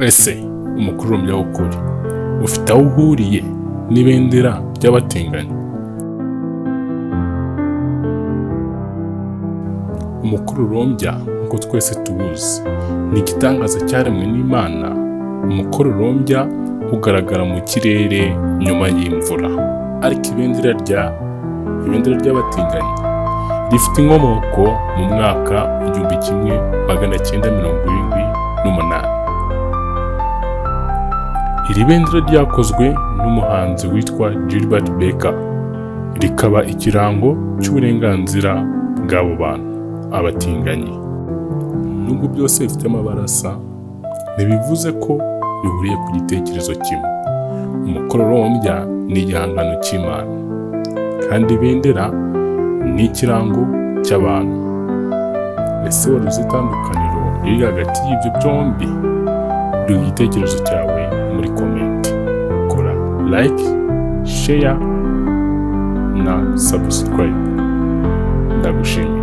Ese umukororombya w'ukuri ufite aho uhuriye n'ibendera ry'abatinganyi? Umukororombya nk'uko twese tuwuzi ni igitangaza cyaremwe n'Imana. Umukororombya ugaragara mu kirere nyuma y'imvura, ariko ibendera ry'abatinganyi rifite inkomoko mu mwaka 1978. Iri bendera ryakozwe n'umuhanzi witwa Gilbert Baker, rikaba ikirango cy'uburenganzira bw'abo bantu abatinganyi. Nubwo byose bifite amabara asa, ntibivuze ko bihuriye ku gitekerezo kimwe. Umukororombya ni igihangano cy'Imana, kandi ibendera ni ikirango cy'abantu. Ese wari uzi itandukaniro riri hagati y'ibyo byombi? Duha igitekerezo cyawe muri comment. Kora like, share na subscribe. Ndagushimiye.